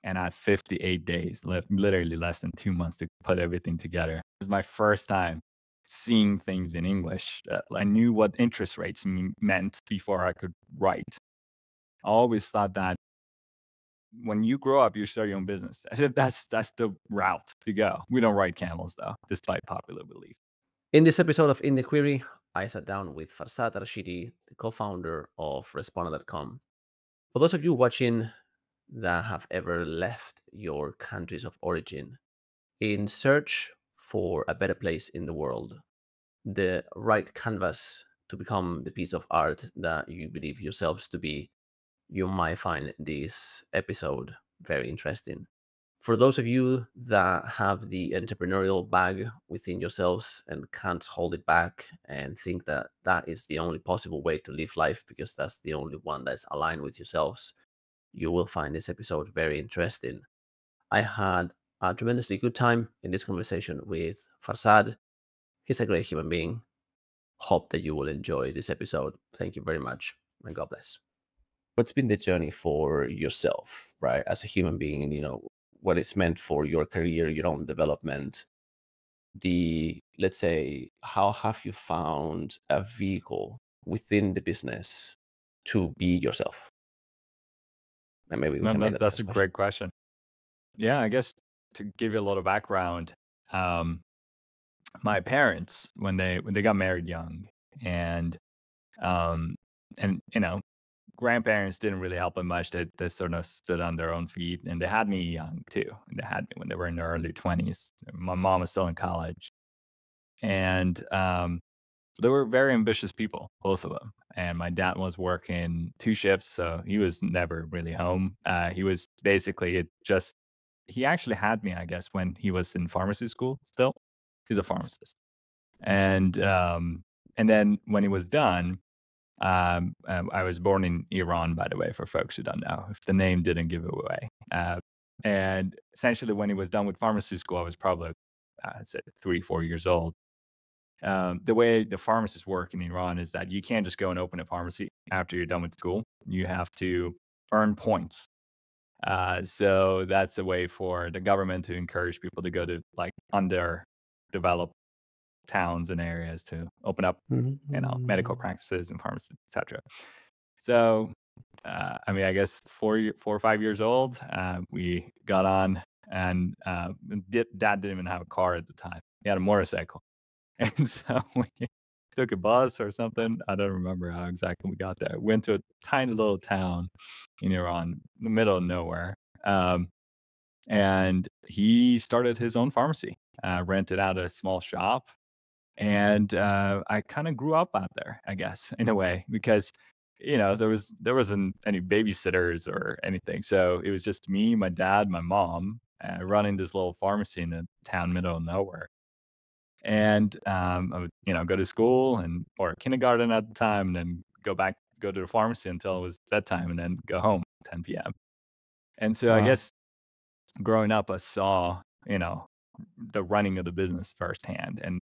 and I had 58 days left, literally less than 2 months to put everything together. It was my first time seeing things in English. I knew what interest rates meant before I could write. I always thought that when you grow up, you start your own business. That's the route to go. We don't ride camels though, despite popular belief. In this episode of In the Query, I sat down with Farsad Rashidi, the co founder of Responder.com. For those of you watching that have ever left your countries of origin in search for a better place in the world, the right canvas to become the piece of art that you believe yourselves to be, you might find this episode very interesting. For those of you that have the entrepreneurial bag within yourselves and can't hold it back and think that that is the only possible way to live life because that's the only one that's aligned with yourselves, you will find this episode very interesting. I had a tremendously good time in this conversation with Farsad. He's a great human being. Hope that you will enjoy this episode. Thank you very much, and God bless. What's been the journey for yourself, right, as a human being? What it's meant for your career, your own development. Let's say, how have you found a vehicle within the business to be yourself? And maybe we No, can make no, that the that's a first question. great question. Yeah, I guess to give you a little background, um, my parents when they got married young, and um, and grandparents didn't really help them much. They sort of stood on their own feet, and they had me young too. They had me when they were in their early 20s. My mom was still in college, and they were very ambitious people, both of them. And my dad was working 2 shifts, so he was never really home. He was basically he actually had me, I guess, when he was in pharmacy school still. He's a pharmacist. And then when he was done, I was born in Iran, by the way, for folks who don't know, if the name didn't give it away. And essentially, when he was done with pharmacy school, I was probably, I'd say 3, 4 years old. The way the pharmacists work in Iran is that you can't just go and open a pharmacy after you're done with school. You have to earn points. So that's a way for the government to encourage people to go to like underdeveloped towns and areas to open up, medical Mhm. practices and pharmacies, etc. So, I mean, I guess 4 or 5 years old, we got on, and dad didn't even have a car at the time. He had a motorcycle. And so we took a bus or something. I don't remember how exactly we got there. Went to a tiny little town in Iran, in the middle of nowhere. Um, and he started his own pharmacy, rented out a small shop. And I kind of grew up out there, I guess, in a way, because there wasn't any babysitters or anything. So it was just me, my dad, my mom, running this little pharmacy in the town middle of nowhere. And, I would, go to school or kindergarten at the time, and then go to the pharmacy until it was bedtime, and then go home 10 PM. And so I Wow. guess growing up, I saw, the running of the business firsthand and,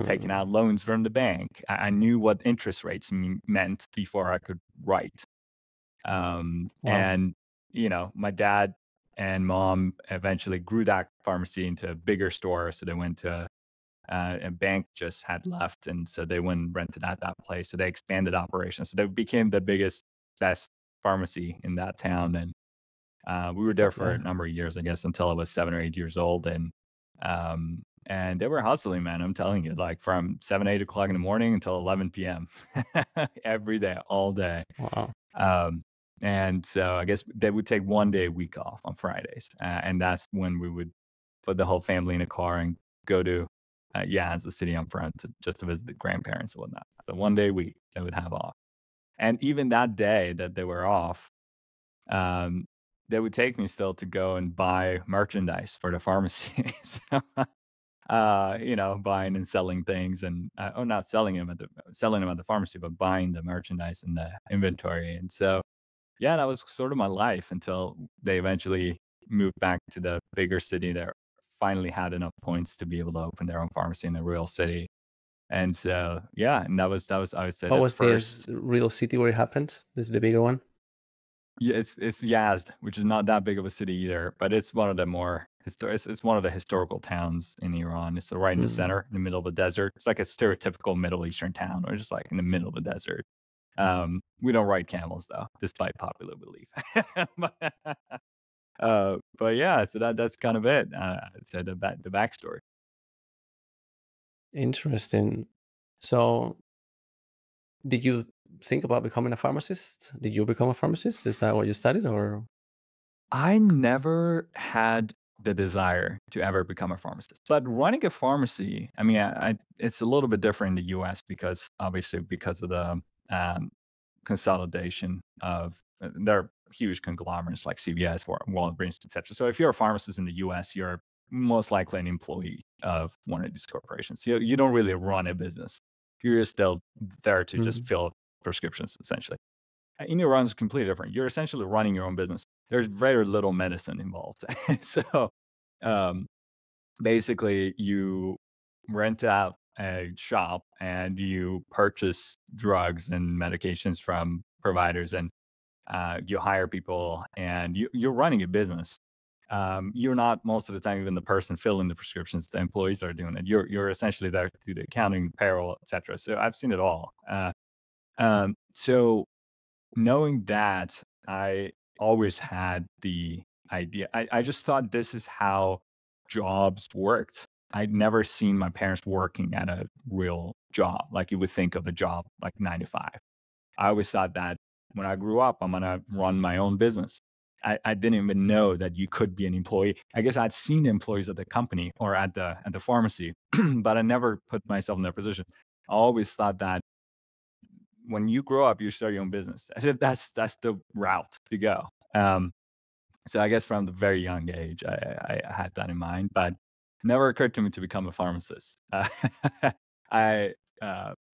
taking Mm. out loans from the bank. I knew what interest rates meant before I could write. Wow. And, my dad and mom eventually grew that pharmacy into a bigger store. So they went to a bank just had left, and so they went and rented out that place. So they expanded operations. So they became the biggest, best pharmacy in that town. And we were there for a Okay. number of years, I guess, until I was 7 or 8 years old. And they were hustling, man. I'm telling you, like from 7, 8 o'clock in the morning until 11 p.m. every day, all day. Wow. Um, and so I guess they would take one day a week off on Fridays, and that's when we would put the whole family in a car and go to Yaz, the city I'm from, just to visit the grandparents and whatnot. So one day a week they would have off, and even that day that they were off, um, they would take me still to go and buy merchandise for the pharmacy. So, buying and selling things, and not selling them at the pharmacy, but buying the merchandise and the inventory. And so, yeah, that was sort of my life until they eventually moved back to the bigger city that finally had enough points to be able to open their own pharmacy in a real city. And so, yeah, and that was I would say What the was the first. real city where it happened? This is the bigger one. Yeah, it's Yazd, which is not that big of a city either, but it's one of the more it's one of the historical towns in Iran. It's right in the Mm. center, in the middle of the desert. It's like a stereotypical Middle Eastern town, or just like in the middle of the desert. We don't ride camels though, despite popular belief. But, but yeah, so that's kind of it. So the backstory. Interesting. So, did you think about becoming a pharmacist? Did you become a pharmacist? Is that what you studied, or? I never had the desire to ever become a pharmacist, but running a pharmacy, I mean, it's a little bit different in the US because obviously because of the um, consolidation of there are huge conglomerates like CVS, Walgreens, etc. So if you're a pharmacist in the US, you're most likely an employee of one of these corporations. You don't really run a business. You're still there to just Mhm. fill prescriptions essentially. In Iran is completely different. You're essentially running your own business. There's very little medicine involved. So um, basically, you rent out a shop and you purchase drugs and medications from providers, and you hire people, and you're running a business. You're not most of the time even the person filling the prescriptions. The employees are doing it. You're essentially there to do the accounting, payroll, etc. So I've seen it all. So knowing that, I always had the idea. I just thought this is how jobs worked. I'd never seen my parents working at a real job, like you would think of a job like 9 to 5. I always thought that when I grew up, I'm gonna run my own business. I didn't even know that you could be an employee. I guess I'd seen employees at the company or at the pharmacy, but I never put myself in their position. I always thought that when you grow up, you start your own business. I said that's the route to go. So I guess from the very young age, I had that in mind, but never occurred to me to become a pharmacist. I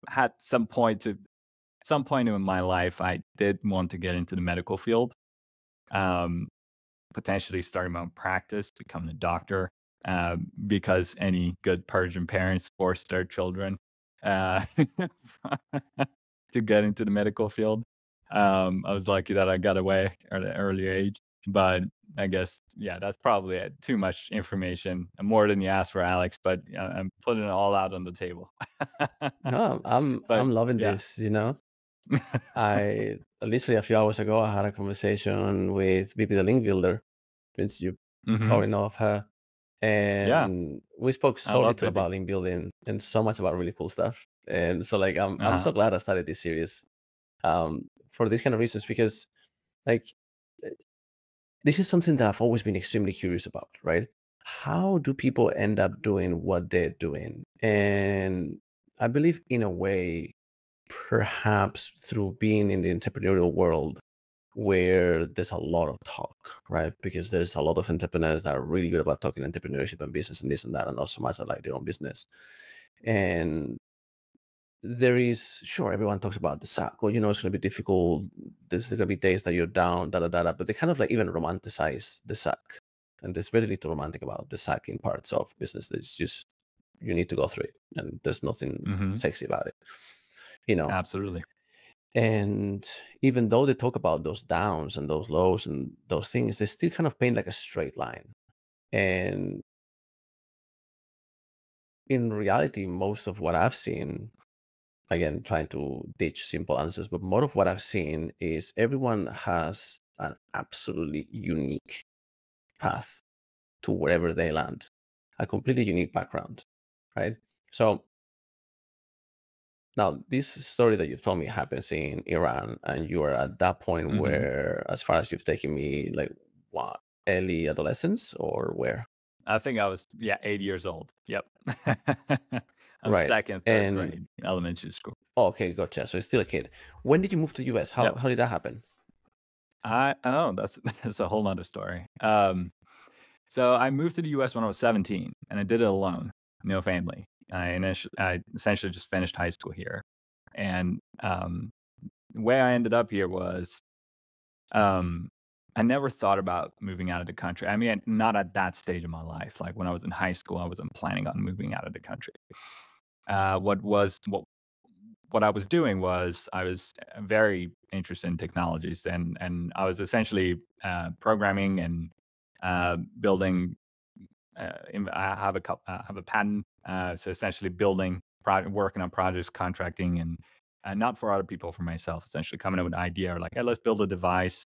had some point in my life, I did want to get into the medical field, um, potentially starting my own practice, becoming a doctor, because any good Persian parents force their children uh, to get into the medical field. I was lucky that I got away at an early age, but I guess yeah, that's probably too much information, more than you asked for, Alex. But I'm putting it all out on the table. No, I'm But I'm loving yeah. this. I literally a few hours ago I had a conversation with Bibi the Link Builder, since you Hmm. probably know of her. Yeah, And we spoke I so love little Bibi. about link building and so much about really cool stuff. And so like I'm Uh-huh. so glad I started this series for these kind of reasons because like eh, this is something that I've always been extremely curious about, right? How do people end up doing what they're doing? And I believe in a way, perhaps through being in the entrepreneurial world where there's a lot of talk, right? Because there's a lot of entrepreneurs that are really good about talking entrepreneurship and business and this and that, and not so much like their own business. And there is, sure, everyone talks about the sack. Well, it's going to be difficult. There's going to be days that you're down, da da da da. But they kind of like even romanticize the sack, and there's very little romantic about the sacking parts of business. It's just you need to go through it, and there's nothing Hmm. sexy about it, you know. Absolutely. And even though they talk about those downs and those lows and those things, they still kind of paint like a straight line. And in reality, most of what I've seen, again, trying to ditch simple answers, but more of what I've seen is everyone has an absolutely unique path to wherever they land, a completely unique background, right? So now, this story that you've told me happens in Iran, and you are at that point Hmm. where, as far as you've taken me, like what, early adolescence or where? I think I was, yeah, 8 years old. Yep. I'm Right. second, third And grade elementary school. oh, okay, gotcha. So it's still a kid. When did you move to US? How Yep. how did that happen? That's that's a whole nother story. So I moved to the US when I was 17, and I did it alone, no family. I essentially just finished high school here. And the way I ended up here was um, I never thought about moving out of the country. I mean, not at that stage of my life. Like when I was in high school, I wasn't planning on moving out of the country. What what I was doing was I was very interested in technologies, and I was essentially programming and building. I have have a patent, so essentially building, working on projects, contracting, and not for other people, for myself. Essentially, coming up with an idea, like, hey, let's build a device.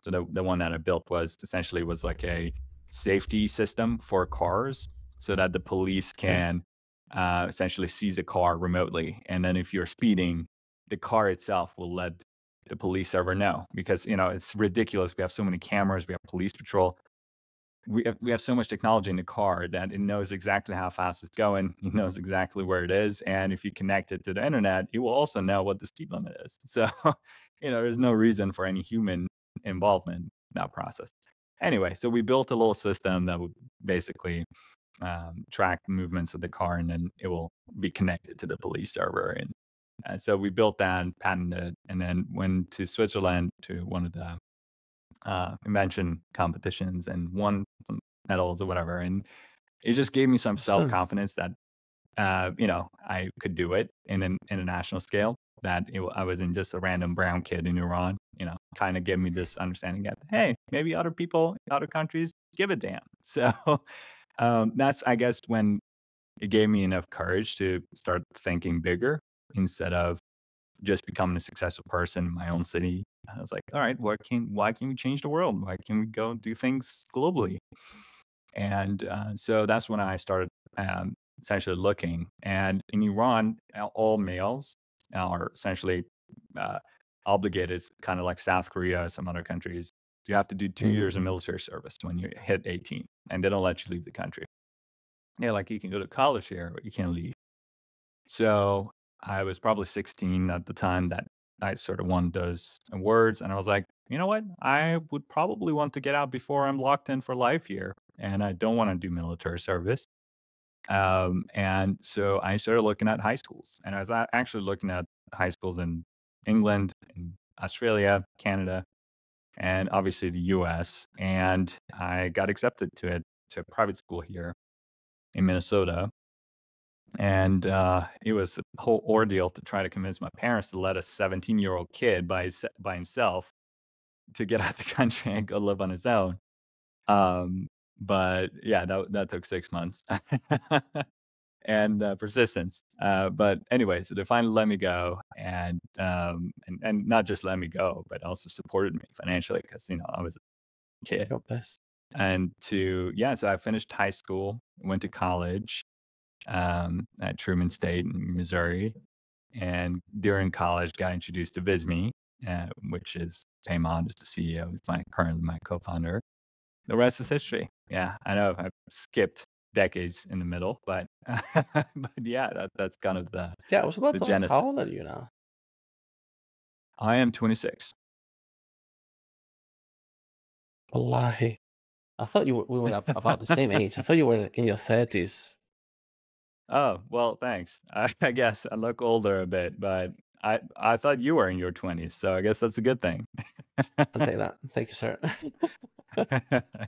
So the one that I built was like a safety system for cars, so that the police Okay. can essentially seize a car remotely, and then if you're speeding, the car itself will let the police server know, because it's ridiculous. We have so many cameras, we have police patrol, we have so much technology in the car that it knows exactly how fast it's going. It knows exactly where it is, and if you connect it to the internet, it will also know what the speed limit is. So, there's no reason for any human involvement in that process. Anyway, so we built a little system that would basically track movements of the car, and then it will be connected to the police server. And so we built that, patented, and then went to Switzerland to one of the invention competitions and won some medals or whatever. And it just gave me some self Awesome. confidence that I could do it in an international scale. That I wasn't just a random brown kid in Iran. Kind of gave me this understanding that, hey, maybe other people in other countries give a damn. So that's, I guess, when it gave me enough courage to start thinking bigger instead of just becoming a successful person in my own city. I was like, all right, why can't we change the world? Why can't we go do things globally? And so that's when I started essentially looking. And in Iran, all males are essentially uh, obligated, it's kind of like South Korea, some other countries. You have to do 2 years of Mhm. military service when you hit 18, and they don't let you leave the country. Yeah, like you can go to college here, but you can't leave. So I was probably 16 at the time that I sort of won those awards. And I was like, you know what? I would probably want to get out before I'm locked in for life here. And I don't want to do military service. And so I started looking at high schools. And I was actually looking at high schools in England, in Australia, Canada, and obviously the US. And I got accepted to a private school here in Minnesota. And it was a whole ordeal to try to convince my parents to let a 17-year-old kid by himself to get out the country and go live on his own. Um, but yeah, that took 6 months and persistence. But anyway, so they finally let me go, and not just let me go, but also supported me financially because I was a kid. God bless. And so I finished high school, went to college at Truman State in Missouri. And during college, got introduced to Visme, which is Payman is the CEO. He's currently my co-founder. The rest is history. Yeah, I know I've skipped decades in the middle, but but yeah, that's kind of Yeah, I was about the to ask, how genesis. old are you now? I am 26. Wallahi. I thought we were about the same age. I thought you were in your 30s. Oh, well, thanks. I guess I look older a bit, but I thought you were in your 20s, so I guess that's a good thing. I'll take that. Thank you, sir.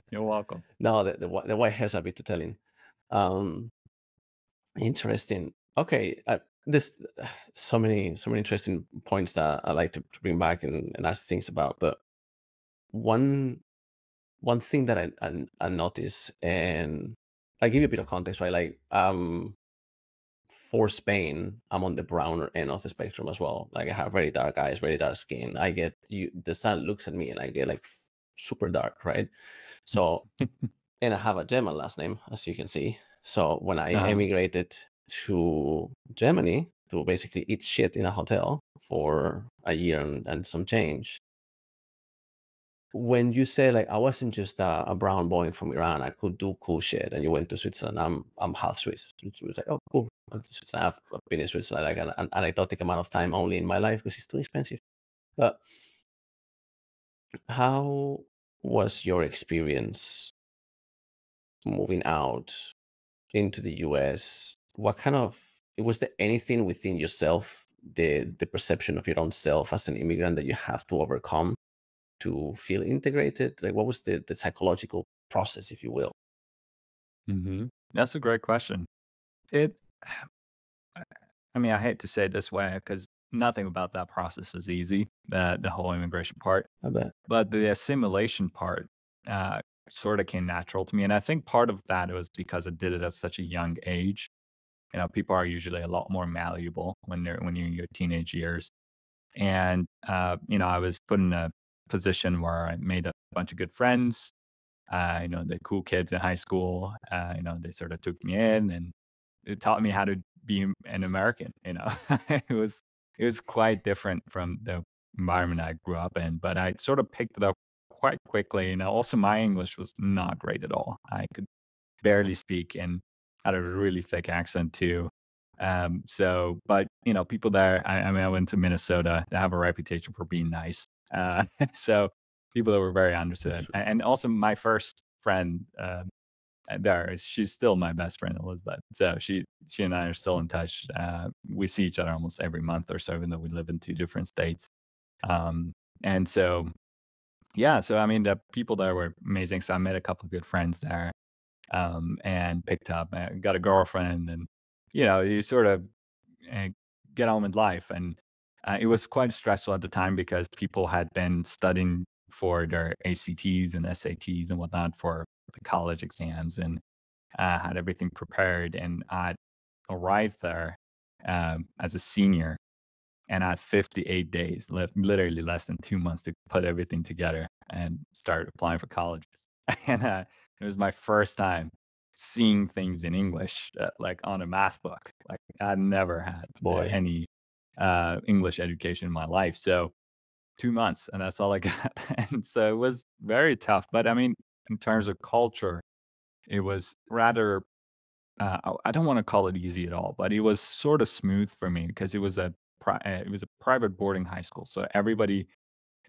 You're welcome. No, the white hairs are a bit too telling. Um, Interesting. Okay, this so many interesting points that I like to bring back and ask things about. But one one thing that I notice, and I give you a bit of context, right? Like, for Spain, I'm on the browner end of the spectrum as well. Like, I have very dark eyes, very dark skin. I get you. The sun looks at me, and I get like super dark, right? So, and I have a German last name, as you can see. So when I Uh-huh. emigrated to Germany to basically eat shit in a hotel for a year and some change, when you say like I wasn't just a brown boy from Iran, I could do cool shit, and you went to Switzerland, I'm half Swiss. It was like, oh, cool. I went to Switzerland. I've been in Switzerland like an anecdotic amount of time only in my life because it's too expensive. But how was your experience moving out into the US? What kind of was there anything within yourself, the perception of your own self as an immigrant that you have to overcome to feel integrated? Like, what was the psychological process, if you will? That's a great question. It I I mean, I hate to say it this way because nothing about that process was easy, the whole immigration part. I bet. But the assimilation part, uh, sorta came natural to me, and I think part of that was because I did it at such a young age. You know, people are usually a lot more malleable when you're in your teenage years. And, you know, I was put in a position where I made a bunch of good friends. You know, the cool kids in high school, you know, they sort of took me in and it taught me how to be an American, you know. It was it was quite different from the environment I grew up in, but I sort of picked it up quite quickly. And also my English was not great at all. I could barely speak and had a really thick accent too. So, but you know, people there, I mean, I went to Minnesota. They have a reputation for being nice. So people that were very That's understood. true. And also my first friend, there is she's still my best friend, Elizabeth. So she and I are still in touch. We see each other almost every month or so, even though we live in two different states. Um, and so yeah, so I mean the people there were amazing. So I met a couple of good friends there, and picked up, got a girlfriend, and you know you sort of uh, get on with life. And it was quite stressful at the time because people had been studying for their ACTs and SATs and whatnot for the college exams, and had everything prepared. And I arrived there as a senior, and I had 58 days, literally less than 2 months to put everything together and start applying for colleges. And it was my first time seeing things in English, like on a math book. Like I'd never had Boy. any English education in my life. So 2 months, and that's all I got. And so it was very tough. But I mean, in terms of culture, it was rather I don't wanna call it easy at all, but it was sorta smooth for me because it was a private boarding high school, so everybody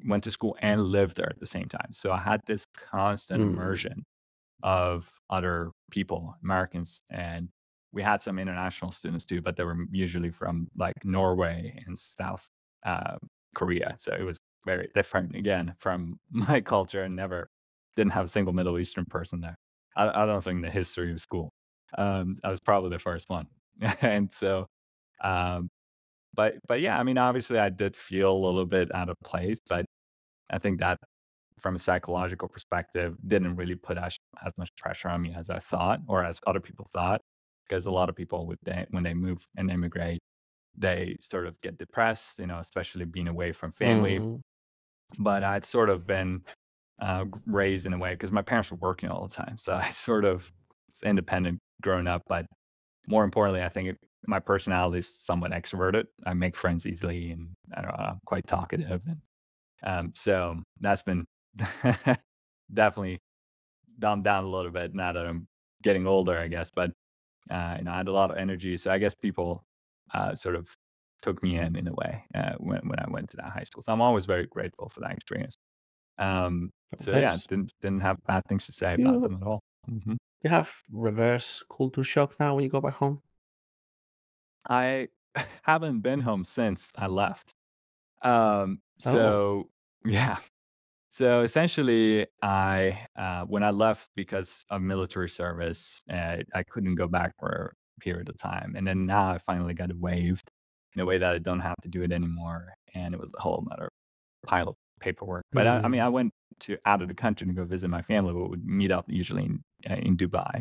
went to school and lived there at the same time. So I had this constant Mm. immersion of other people, Americans, and we had some international students too, but they were usually from, like, Norway and South, uh, Korea, so it was very different, again, from my culture, and never didn't have a single Middle Eastern person there. I don't think in the history of school. I was probably the first one. And so, um, but yeah, I mean, obviously, I did feel a little bit out of place, but I think that from a psychological perspective, didn't really put as much pressure on me as I thought, or as other people thought, because a lot of people when they move and immigrate, they sort of get depressed, you know, especially being away from family. Mhm. But I'd sort of been raised in a way because my parents were working all the time, so I sort of was independent growing up. But more importantly, I think my personality is somewhat extroverted. I make friends easily, and I don't know, I'm quite talkative, and so that's been definitely dumbed down a little bit now that I'm getting older, I guess. But you know, I had a lot of energy, so I guess people sort of took me in a way when I went to that high school. So I'm always very grateful for that experience. So yeah, Nice. didn't have bad things to say about You them at all. Hmm. you have reverse culture shock now when you go back home? I haven't been home since I left. Oh. So yeah. So essentially, when I left because of military service, I couldn't go back for a period of time, and then now I finally got it waived in a way that I don't have to do it anymore, and it was a whole another pile of paperwork. But I mean, I Mm. went to out of the country to go visit my family, but would meet up usually in Dubai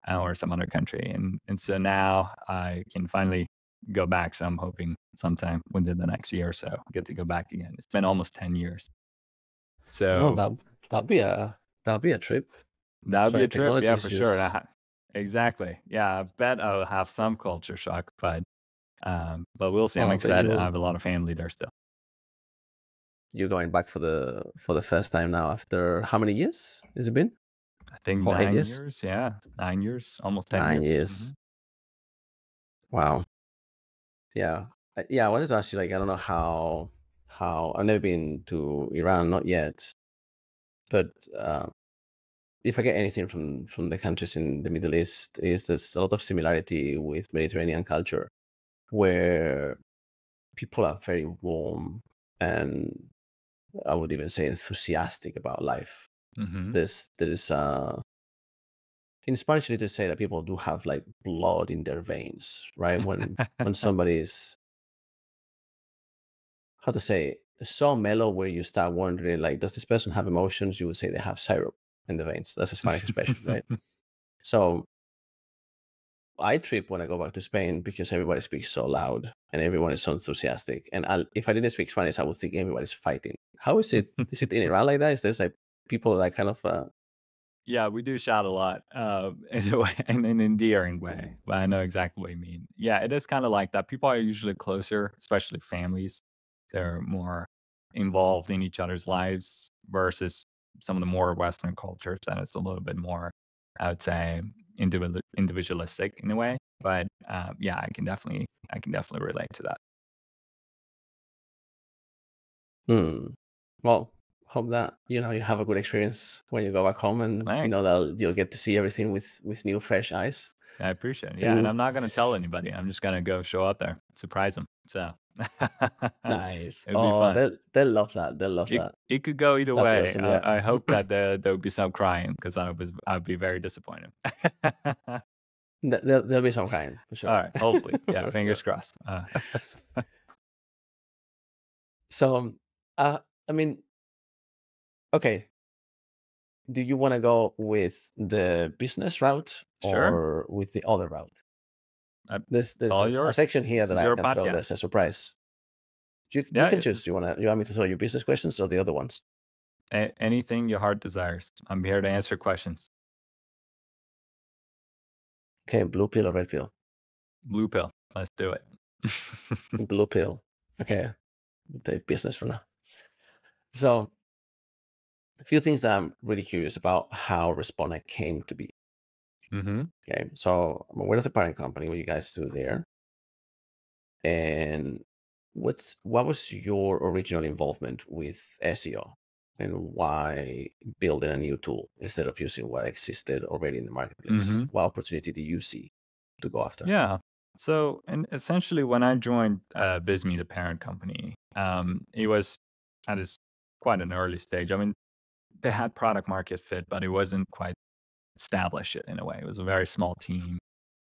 or some other country, and so now I can finally go back. So I'm hoping sometime within the next year or so, I get to go back again. It's been almost 10 years. Oh, So that'll be a trip. that would be Sorry, a trip, technology yeah, is for sure, and just exactly. Yeah, I bet I'll have some culture shock, but we'll see. I'm oh, but excited. I you have a lot of family there still. you're going back for the first time now after how many years has it been? I think For 8 9 years? years, yeah, 9 years, almost 10 9 years. years. Mhm. Wow. Yeah. Yeah, I wanted to ask you, like, I don't know how I've never been to Iran, not yet, but, if I get anything from the countries in the Middle East is there's a lot of similarity with Mediterranean culture, where people are very warm and I would even say enthusiastic about life. Mhm. There is in Spanish you need to say that people do have like blood in their veins, right? When somebody is how to say, so mellow where you start wondering, like, does this person have emotions? You would say they have syrup in the veins. That's a Spanish expression, right? So I trip when I go back to Spain because everybody speaks so loud and everyone is so enthusiastic. And if I didn't speak Spanish, I would think everybody's fighting. How is it? Is it in Iran like that? Is there like people like kind of Yeah, we do shout a lot, in a way, in an endearing way, but I know exactly what you mean. Yeah, it is kind of like that. People are usually closer, especially families. They're more involved in each other's lives versus some of the more Western cultures, and it's a little bit more, I would say, individualistic in a way. But yeah, I can definitely relate to that. hmm. Well, hope that you have a good experience when you go back home, and Thanks. that you'll get to see everything with new fresh eyes. I appreciate it. Yeah, and And I'm not gonna tell anybody. I'm just gonna go show up there, surprise them. So nice. it'll be Oh, fun. they'll love that. They'll love It that. it could go either That'd be way. awesome. Yeah. I hope that there would be some crying because I'd be very disappointed. There'll be some kind for All sure. right, hopefully, yeah, For fingers sure. crossed. So, I mean, okay. Do you want to go with the business route Sure, or with the other route? it's There's all a yours. section here This that is I your can throw podcast. as a surprise. You Yeah, can choose. You want me to throw your business questions or the other ones? anything your heart desires. I'm here to answer questions. Okay, blue pill or red pill? Blue pill. Let's do it. Blue pill. Okay, we'll take business for now. So, a few things that I'm really curious about how Respondent came to be. hmm Okay, so I'm aware of the parent company, what you guys do there, and what was your original involvement with SEO, and why building a new tool instead of using what existed already in the marketplace? hmm What opportunity do you see to go after? Yeah. So, and essentially, when I joined Visme, the parent company, it was at this quite an early stage. I mean, they had product market fit, but it wasn't quite established yet in a way. It was a very small team,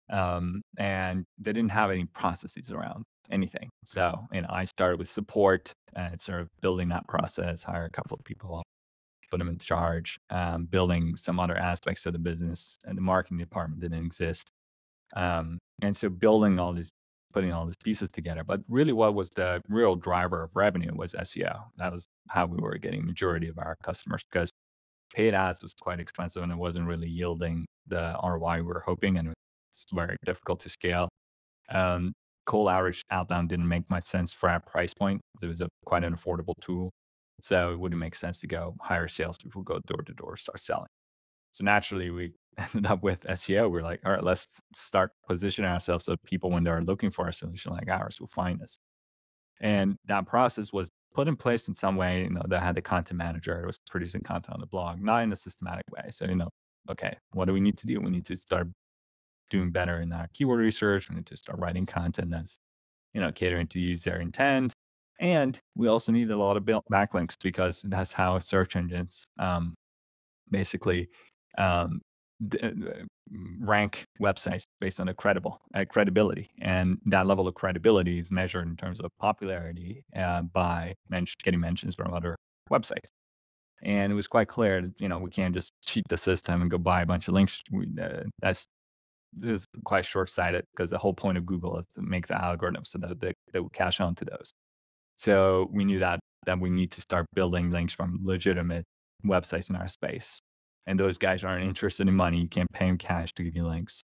and they didn't have any processes around anything. So, I started with support and sort of building that process, hire a couple of people, put them in charge, building some other aspects of the business, and the marketing department didn't exist. And so building all these, putting all these pieces together. But really, what was the real driver of revenue was SEO. That was how we were getting majority of our customers because paid ads was quite expensive and it wasn't really yielding the ROI we were hoping, and it's very difficult to scale. Um, Cold Outreach outbound didn't make much sense for our price point. It was quite an affordable tool, so it wouldn't make sense to go hire salespeople, go door to door, start selling. So naturally, we ended up with SEO. We're like, all right, let's start positioning ourselves so people, when they're looking for a solution like ours, will find us. And that process was put in place in some way, that had the content manager. It was producing content on the blog, not in a systematic way. So, okay, what do we need to do? We need to start doing better in our keyword research. We need to start writing content that's, catering to user intent. And we also need a lot of backlinks because that's how search engines basically um, rank websites based on the credibility, and that level of credibility is measured in terms of popularity by getting mentions from other websites. And it was quite clear that we can't just cheat the system and go buy a bunch of links. That's this is quite short sighted because the whole point of Google is to make the algorithm so that they will cache on to those. So we knew that we need to start building links from legitimate websites in our space. And those guys aren't interested in money. You can't pay them cash to give you links.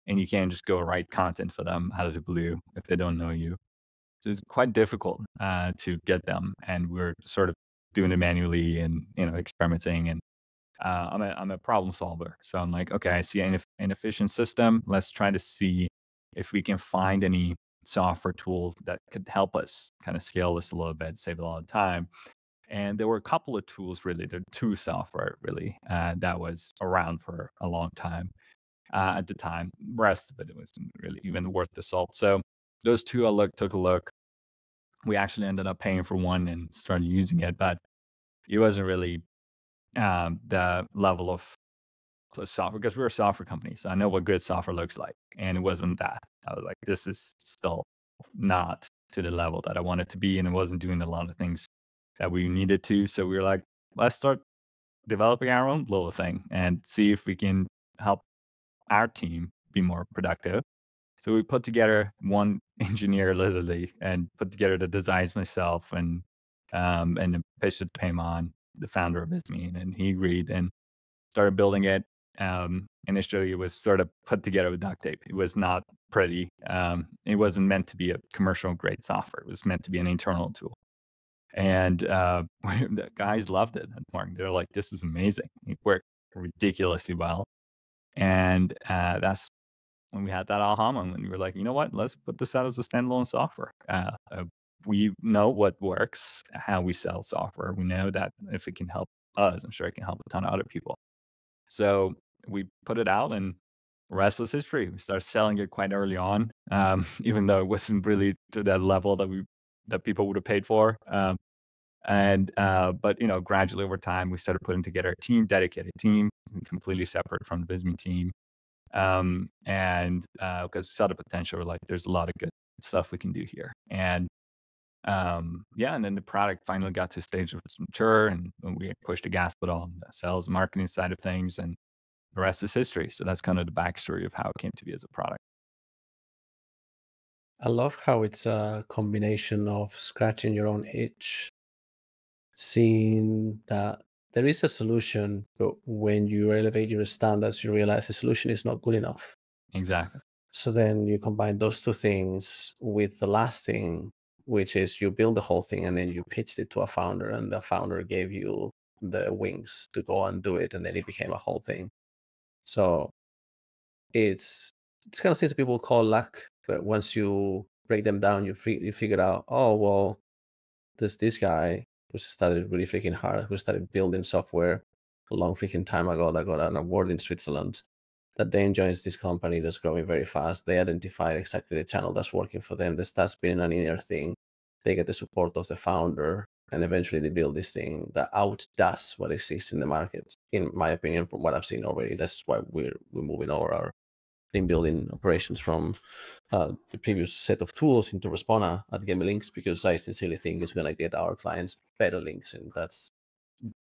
And you can't just go write content for them out of the blue if they don't know you. So it's quite difficult to get them. And we're sort of doing it manually and experimenting. And I'm a problem solver. So I'm like, okay, I see an inefficient system. Let's try to see if we can find any software tools that could help us kind of scale this a little bit, save a lot of time. And there were a couple of tools, really. There are two software, really, that was around for a long time at the time. The rest of it wasn't really even worth the salt. So those two, took a look. We actually ended up paying for one and started using it, but it wasn't really the level of software because we're a software company. So I know what good software looks like. And it wasn't that. I was like, this is still not to the level that I wanted to be, and it wasn't doing a lot of things that we needed to. So we were like, let's start developing our own little thing and see if we can help our team be more productive. So we put together one engineer literally and put together the designs myself and then pitched it to Payman, the founder of Ismin, and he agreed and started building it. Initially, it was sort of put together with duct tape. It was not pretty. It wasn't meant to be a commercial grade software. It was meant to be an internal tool. And the guys loved it at Morgan. They're like, "This is amazing. It worked ridiculously well." And that's when we had that aha moment. We were like, you know what? Let's put this out as a standalone software. We know what works, how we sell software. We know that if it can help us, I'm sure it can help a ton of other people. So we put it out, and the rest was history. We started selling it quite early on, even though it wasn't really to that level that people would have paid for. But gradually over time, we started putting together a team, dedicated team, completely separate from the Visme team. And because we saw the potential, we're like, there's a lot of good stuff we can do here. And and then the product finally got to a stage where it's mature, and we pushed the gas pedal on the sales and marketing side of things, and the rest is history. So that's kind of the backstory of how it came to be as a product. I love how it's a combination of scratching your own itch, seeing that there is a solution, but when you elevate your standards, you realize the solution is not good enough. Exactly. So then you combine those two things with the last thing, which is you build the whole thing and then you pitched it to a founder, and the founder gave you the wings to go and do it, and then it became a whole thing. So it's kind of things that people call luck, but once you break them down, you figure out, oh well, there's this guy who started really freaking hard, who started building software a long freaking time ago that got an award in Switzerland. That then joins this company that's growing very fast. They identify exactly the channel that's working for them. That starts being an inner thing. They get the support of the founder, and eventually they build this thing that outdoes what exists in the market. In my opinion, from what I've seen already, that's why we're moving over our team building operations from the previous set of tools into Respona at GameLinks, because I sincerely think it's going to get our clients better links, and that's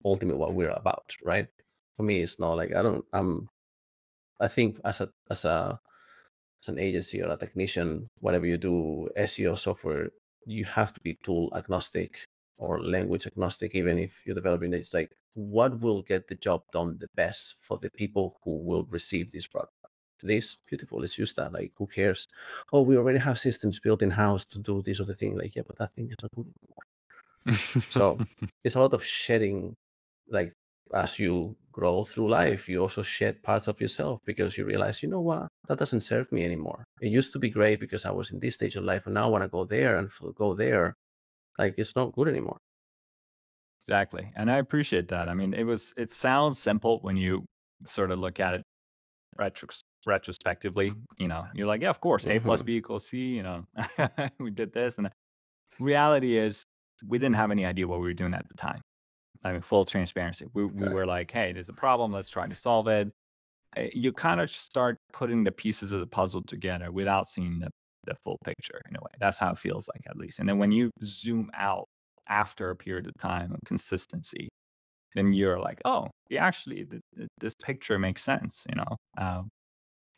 ultimately what we're about, right? For me, it's not like I think as an agency or a technician, whatever you do, SEO software, you have to be tool agnostic or language agnostic, even if you're developing it. It's like, what will get the job done the best for the people who will receive this product? Today's beautiful. Let's use that. Like, who cares? Oh, we already have systems built in house to do this other thing. Like, yeah, but that thing is not good anymore. So it's a lot of shedding. Like, as you grow through life, you also shed parts of yourself because you realize, you know what, that doesn't serve me anymore. It used to be great because I was in this stage of life, and now I want to go there and go there. Like, it's not good anymore. Exactly. And I appreciate that. I mean, it sounds simple when you sort of look at it retrospectively. You're like, yeah, of course, A plus B equals C, we did this. And the reality is we didn't have any idea what we were doing at the time. I mean, full transparency. We were like, hey, there's a problem. Let's try to solve it. You kind of start putting the pieces of the puzzle together without seeing the full picture in a way. That's how it feels like, at least. And then when you zoom out after a period of time of consistency, then you're like, oh, yeah, actually, this picture makes sense,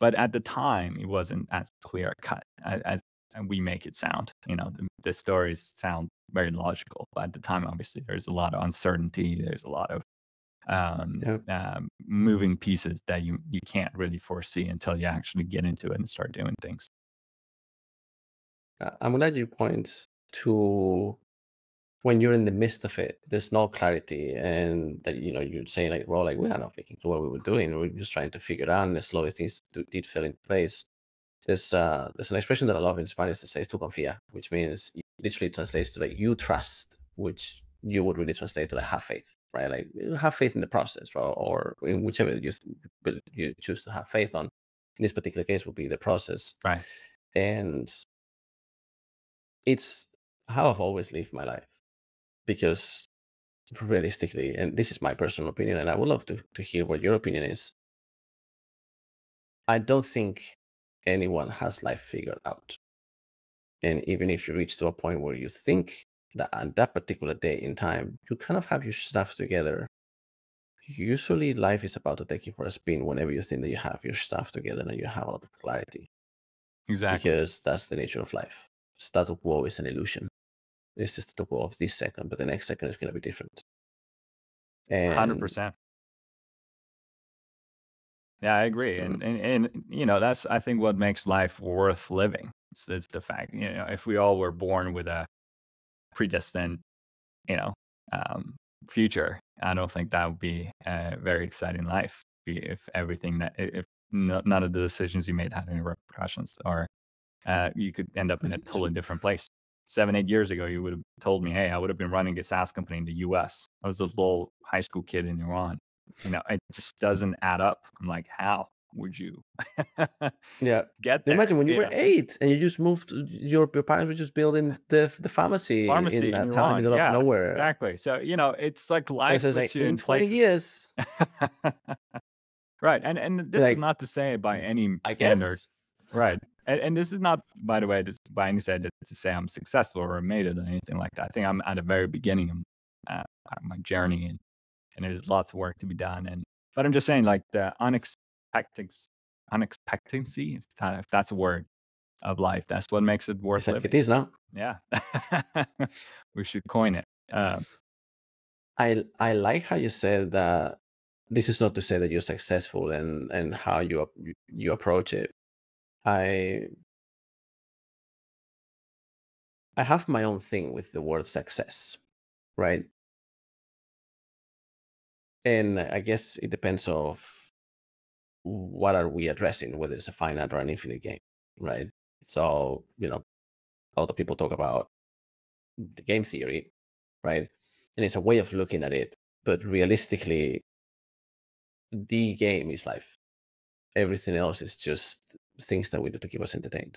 But at the time, it wasn't as clear cut as we make it sound. The stories sound very logical, but at the time, obviously, there's a lot of uncertainty. There's a lot of moving pieces that you can't really foresee until you actually get into it and start doing things. I'm glad you point to when you're in the midst of it, there's no clarity, and that you're saying like, well, like we had no freaking clue what we were doing. We were just trying to figure it out, and slowly things did fall into place. There's an expression that I love in Spanish that says "tu confía," which means it literally translates to like you trust, which you would really translate to like have faith, right? Like have faith in the process, right? Or in whichever you choose to have faith on. In this particular case, will be the process, Right. and it's how I've always lived my life. Because realistically, and this is my personal opinion, and I would love to hear what your opinion is, I don't think anyone has life figured out. And even if you reach to a point where you think that at that particular day in time, you kind of have your stuff together, usually life is about to take you for a spin whenever you think that you have your stuff together and you have a lot of clarity, Exactly. because that's the nature of life. Status quo is an illusion. It's the status quo of this second, but the next second is going to be different. And 100%. Yeah, I agree. mm, And you know, that's I think what makes life worth living. It's the fact, you know, if we all were born with a predestined, you know, um, future, I don't think that would be a very exciting life if everything that if none of the decisions you made had any repercussions, or you could end up in a totally different place. 7, 8 years ago, you would have told me, hey, I would have been running a SaaS company in the US. I was a little high school kid in Iran. You know, it just doesn't add up. I'm like, how would you yeah. get there? Imagine when you You were know, 8 and you just moved, your parents were just building the pharmacy in pharmacy in a town in the Iran. middle of Yeah, nowhere. exactly. So, you know, it's like And life so it's like, puts you in in 20 places. years, Right. And this is like, not to say by any I standard. guess. Right. And this is not, by the way, this by any standard to say I'm successful or made it or anything like that. I think I'm at the very beginning of my journey, and there's lots of work to be done. But I'm just saying, like, the unexpectancy, if that's a word, of life, that's what makes it worth living. It is now. Yeah. We should coin it. I like how you said that this is not to say that you're successful, and how you approach it. I I have my own thing with the word success, right? And I guess it depends of what are we addressing, whether it's a finite or an infinite game, right? So, a lot of people talk about the game theory, right? And it's a way of looking at it, but realistically, the game is life. Everything else is just things that we do to keep us entertained,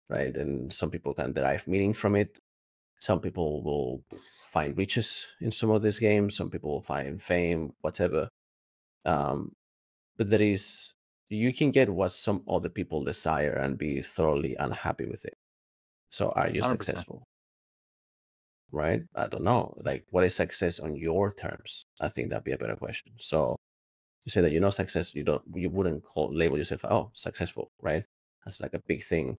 right? And some people can derive meaning from it. Some people will find riches in some of these games. Some people will find fame, whatever. Um, but you can get what some other people desire and be thoroughly unhappy with it. So are you 100%. successful? Right? I don't know. Like, what is success on your terms? I think that'd be a better question. So you say that success, you wouldn't label yourself, oh, successful, right? That's like a big thing.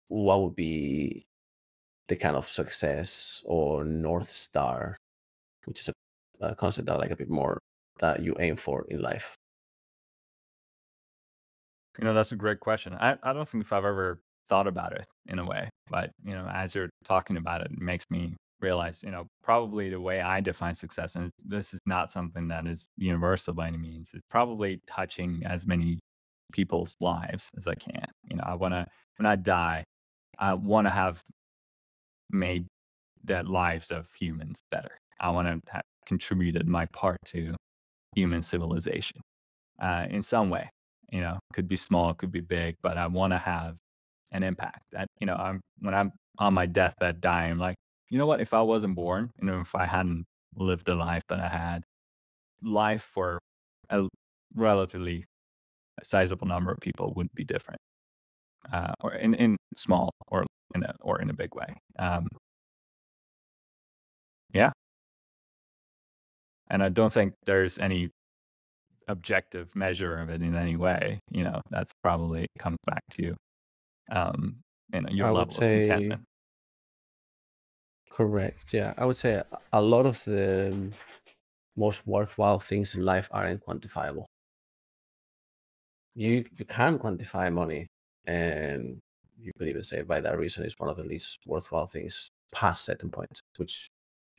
What would be the kind of success or North Star, which is a concept that I like a bit more, that you aim for in life? You know, that's a great question. I don't think if I've ever thought about it in a way, but, you know, as you're talking about it, it makes me realize, you know, probably the way I define success, and this is not something that is universal by any means, it's probably touching as many people's lives as I can. You know, when I die, I want to have made the lives of humans better. I want to have contributed my part to human civilization in some way. You know, could be small, could be big, but I want to have an impact. That, you know, when I'm on my deathbed dying, I'm like, you know what? If I wasn't born, you know, if I hadn't lived the life that I had, life for a relatively sizable number of people would be different, or in small or in a big way. Yeah, and I don't think there's any objective measure of it in any way. You know, that's probably comes back to um, you know, your I would level of say contentment. correct. Yeah, I would say a lot of the most worthwhile things in life aren't quantifiable. You can quantify money, and you could even say by that reason it's one of the least worthwhile things past certain point, which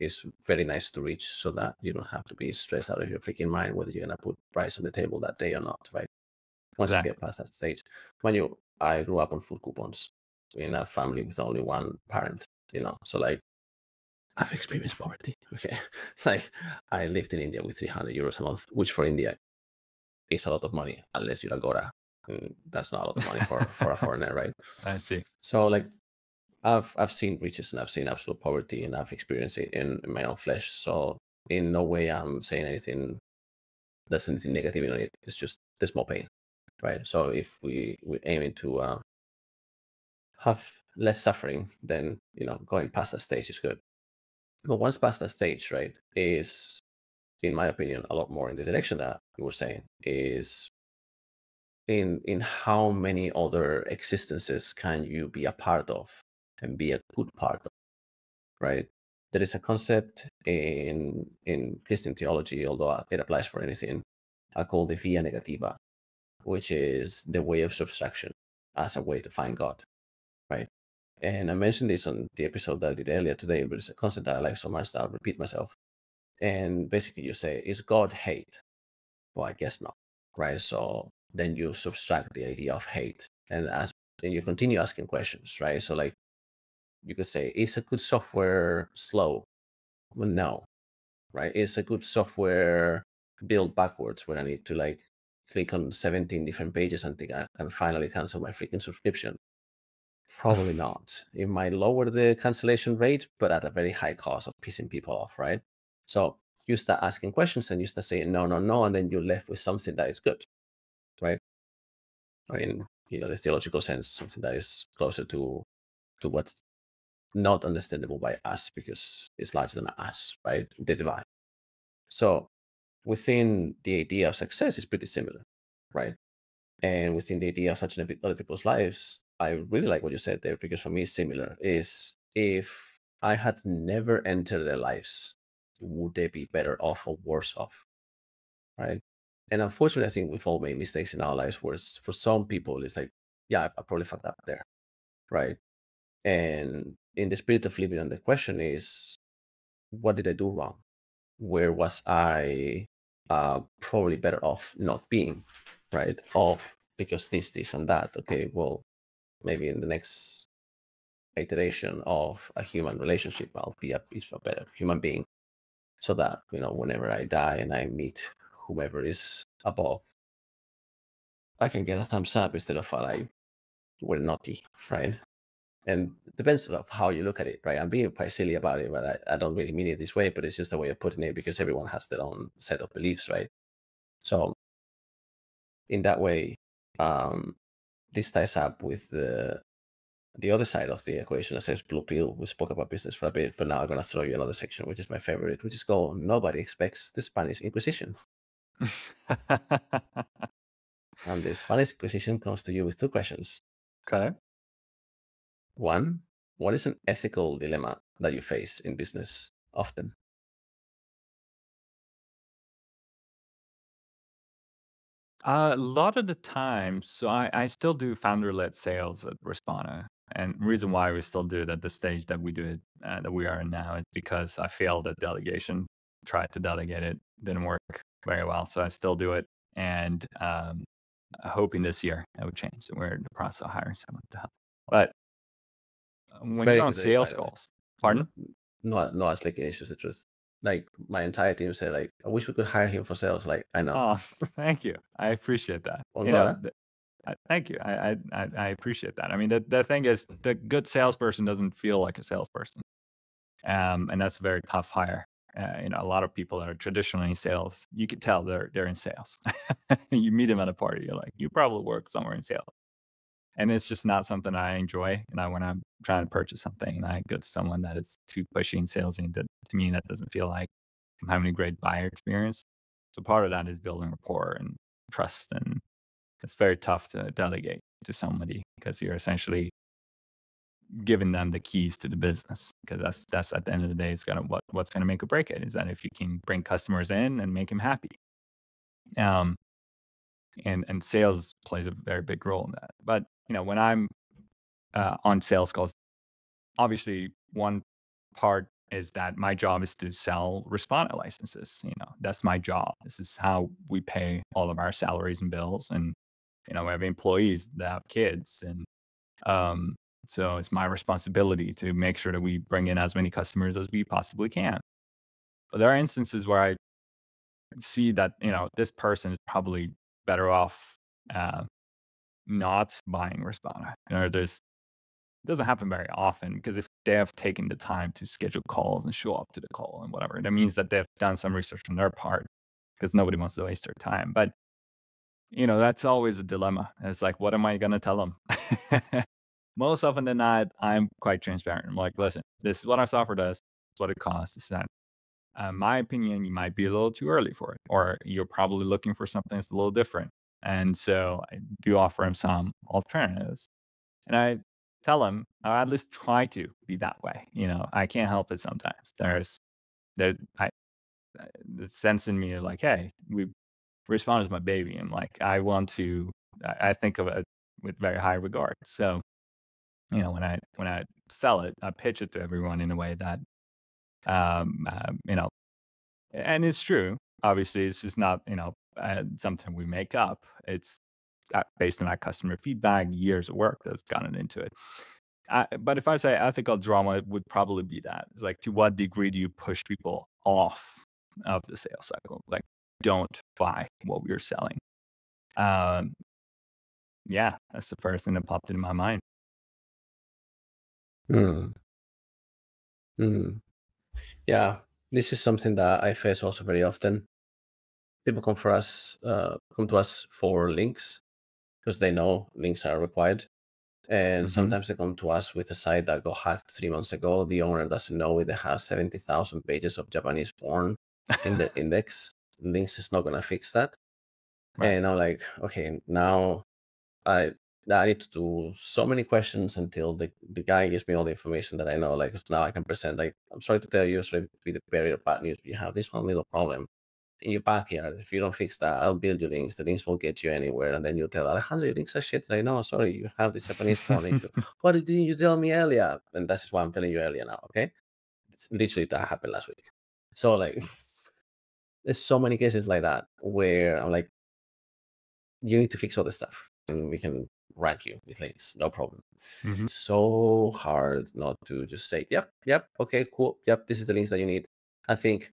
is very nice to reach, so that you don't have to be stressed out of your freaking mind whether you're gonna put price on the table that day or not, right? Once you get Exactly. past that stage. I grew up on food coupons in a family with only one parent, so like I've experienced poverty. Okay. Like, I lived in India with 300 euros a month, which for India is a lot of money, unless you're a Gora. That's not a lot of money for a foreigner, right? I see. So like I've seen riches and I've seen absolute poverty, and I've experienced it in my own flesh. So in no way I'm saying anything there's anything negative in it. It's just the small pain, right? So if we aiming to have less suffering, then going past that stage is good. But once past that stage, right, is, in my opinion, a lot more in the direction that you were saying, is in how many other existences can you be a part of and be a good part of, right? There is a concept in Christian theology, although it applies for anything, called the via negativa, which is the way of subtraction as a way to find God, right? And I mentioned this on the episode that I did earlier today, but it's a concept that I like so much that I'll repeat myself. And basically, you say, is God hate? Well, I guess not, right? So then you subtract the idea of hate, and you continue asking questions, right? So like you could say, is a good software slow? Well, no, right? Is a good software built backwards where I need to like click on 17 different pages and think I can finally cancel my freaking subscription? Probably not. It might lower the cancellation rate, but at a very high cost of pissing people off, right? So you start asking questions and you start saying no, no, no, and then you're left with something that is good, right? Or in the theological sense, something that is closer to what's not understandable by us because it's larger than us, right? The divine. So within the idea of success is pretty similar, right? And within the idea of touching other people's lives, I really like what you said there because for me, it's similar. Is if I had never entered their lives, would they be better off or worse off, right? And unfortunately, I think we've all made mistakes in our lives where for some people, it's like, yeah, I probably fucked up there, right? And in the spirit of living on the question is, what did I do wrong? Where was I probably better off not being, right? Off because this, and that. Okay, well, maybe in the next iteration of a human relationship, I'll be a better human being so that, whenever I die and I meet whomever is above, I can get a thumbs up instead of a like, we're naughty, right? And it depends on how you look at it, right? I'm being quite silly about it, but I don't really mean it this way, but it's just a way of putting it because everyone has their own set of beliefs, right? So in that way, this ties up with the other side of the equation that says blue pill. We spoke about business for a bit, but now I'm going to throw you another section, which is my favorite, which is called Nobody Expects the Spanish Inquisition. And the Spanish Inquisition comes to you with two questions. Okay. One, what is an ethical dilemma that you face in business often? A lot of the time, so I still do founder-led sales at Respana, and reason why we still do it at the stage that we do it, that we are in now, is because I failed at delegation. Tried to delegate it, didn't work very well, so I still do it, and hoping this year that would change. So we're in the process of hiring someone to help. But when Very you're on good idea, by sales the way. calls, pardon? No, it's like it's just the truth. Like my entire team said, like, I wish we could hire him for sales. Like, I know. Oh, thank you. I appreciate that. On God, huh? Thank you. I appreciate that. I mean, the thing is, the good salesperson doesn't feel like a salesperson, and that's a very tough hire. A lot of people that are traditionally in sales, you can tell they're in sales. You meet them at a party, you're like, you probably work somewhere in sales, and it's just not something I enjoy. When I'm trying to purchase something, and I go to someone that is too pushy and salesy, to me, that doesn't feel like I'm having a great buyer experience. So part of that is building rapport and trust, and it's very tough to delegate to somebody because you're essentially giving them the keys to the business, because that's at the end of the day, it's what's gonna make or break it, is that if you can bring customers in and make them happy. Um, and sales plays a very big role in that. But, when I'm on sales calls, obviously one part is that my job is to sell Responder licenses. That's my job. This is how we pay all of our salaries and bills. And, we have employees that have kids. And um, so it's my responsibility to make sure that we bring in as many customers as we possibly can. But there are instances where I see that, this person is probably better off uh, not buying Responder. It doesn't happen very often, because if they have taken the time to schedule calls and show up to the call and whatever, that means that they've done some research on their part, because nobody wants to waste their time. But, that's always a dilemma. It's like, what am I going to tell them? most often than not, I'm quite transparent. I'm like, listen, this is what our software does. It's what it costs. This is that. My opinion, you might be a little too early for it, or you're probably looking for something that's a little different. And so I do offer him some alternatives. And I tell him, or at least try to be that way. I can't help it sometimes. There, I, the sense in me of like, hey, we respond as my baby. And like, I think of it with very high regard. So, when I sell it, I pitch it to everyone in a way that, um, uh, you know, and it's true. Obviously, it's just not, something we make up. It's based on our customer feedback, years of work that's gotten into it. But if I say ethical drama, it would probably be that. It's like, to what degree do you push people off of the sales cycle? Like, don't buy what we're selling. Um, yeah, that's the first thing that popped into my mind. Hmm. Hmm. Yeah, this is something that I face also very often. People come to us for links because they know links are required. And Hmm. sometimes they come to us with a site that got hacked 3 months ago. The owner doesn't know it. It has 70,000 pages of Japanese porn in the index. Links is not going to fix that. Right. And I'm like, okay, now I I need to do so many questions until the guy gives me all the information that I know. Like, now I can present, like, I'm sorry to tell you, sorry to be the bearer of bad news, but you have this one little problem in your backyard. If you don't fix that, I'll build you links. The links won't get you anywhere. And then you tell Alejandro, your links are shit. I know, sorry, you have this Japanese porn issue. Why didn't you tell me earlier? And that's why I'm telling you earlier now, okay? It's literally that happened last week. So, like, there's so many cases like that where I'm like, you need to fix all this stuff and we can rank you with links, no problem. Hmm. It's so hard not to just say, yep, okay, cool, yep, this is the links that you need. I think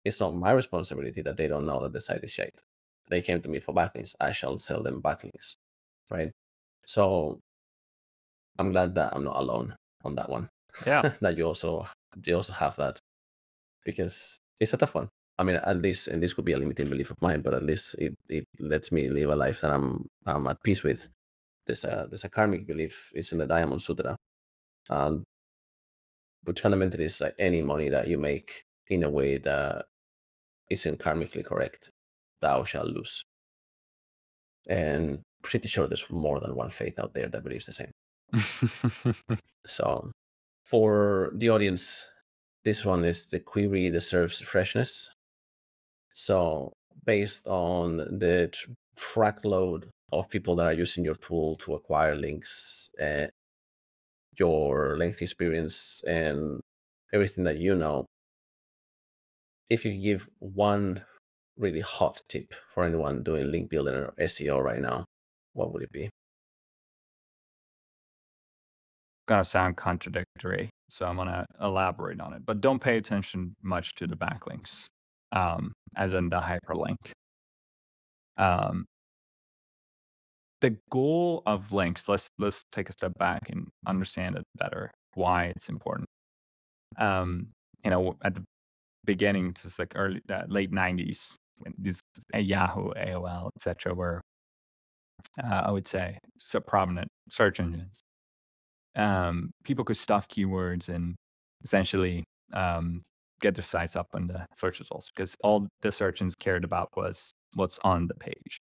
it's not my responsibility that they don't know that the site is shite. They came to me for backlinks. I shall sell them backlinks, right? So I'm glad that I'm not alone on that one. Yeah. That you also have that, because it's a tough one. I mean, at least, and this could be a limiting belief of mine, but at least it lets me live a life that I'm at peace with. There's a karmic belief. It's in the Diamond Sutra, um, which fundamentally is like any money that you make in a way that isn't karmically correct, thou shall lose. And pretty sure there's more than one faith out there that believes the same. So for the audience, this one is the query deserves freshness. So based on the trackload of people that are using your tool to acquire links, your lengthy experience, and everything that you know, if you give one really hot tip for anyone doing link building or SEO right now, what would it be? Gonna sound contradictory, so I'm gonna elaborate on it. But don't pay attention much to the backlinks, as in the hyperlink. Um, the goal of links. Let's take a step back and understand it better. Why it's important. At the beginning, just like late '90s, when these Yahoo, AOL, etc., were, I would say, so prominent search engines. People could stuff keywords and essentially, get their sites up on the search results, because all the search engines cared about was what's on the page.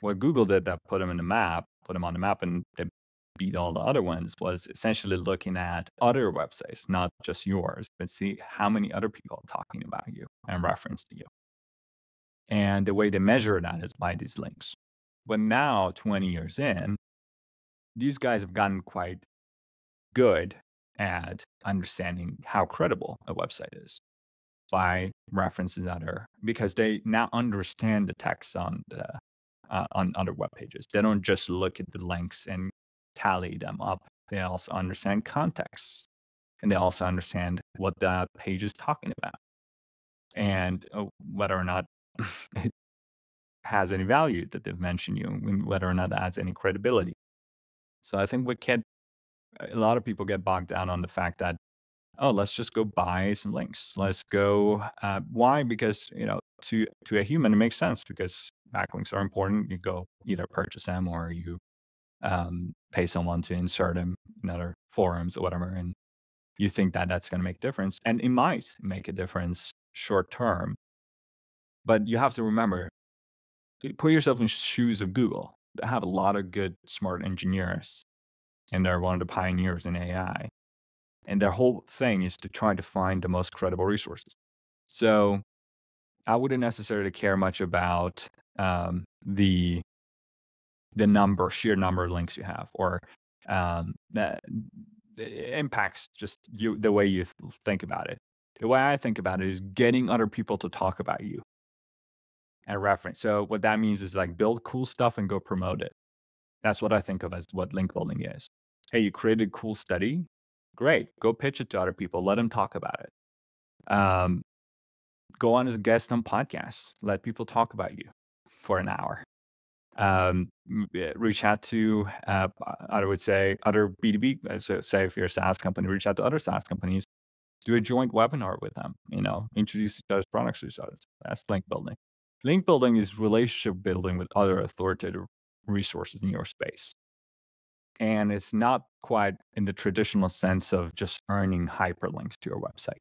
What Google did that put them on the map, and they beat all the other ones, was essentially looking at other websites, not just yours, but see how many other people are talking about you and reference to you. And the way they measure that is by these links. But now, 20 years in, these guys have gotten quite good at understanding how credible a website is by references that are, because they now understand the text on other web pages. They don't just look at the links and tally them up. They also understand context, and they also understand what that page is talking about, and whether or not it has any value that they've mentioned you, and whether or not that has any credibility. So I think a lot of people get bogged down on the fact that, oh, let's just go buy some links. Let's go. Why? Because to a human, it makes sense, because backlinks are important. You go either purchase them or you pay someone to insert them in other forums or whatever, and you think that that's going to make a difference, and it might make a difference short term. But you have to remember, put yourself in the shoes of Google. They have a lot of good, smart engineers, and they're one of the pioneers in AI. And their whole thing is to try to find the most credible resources. So I wouldn't necessarily care much about the sheer number of links you have, or that it impacts just the way you think about it. The way I think about it is getting other people to talk about you and reference. So what that means is like build cool stuff and go promote it. That's what I think of as what link building is. Hey, you created a cool study. Great. Go pitch it to other people. Let them talk about it. Go on as a guest on podcasts. Let people talk about you for an hour. Reach out to, I would say, other B2B. So say if you're a SaaS company, reach out to other SaaS companies. Do a joint webinar with them. Introduce each other's products to each other. That's link building. Link building is relationship building with other authoritative resources in your space. And it's not quite in the traditional sense of just earning hyperlinks to your website.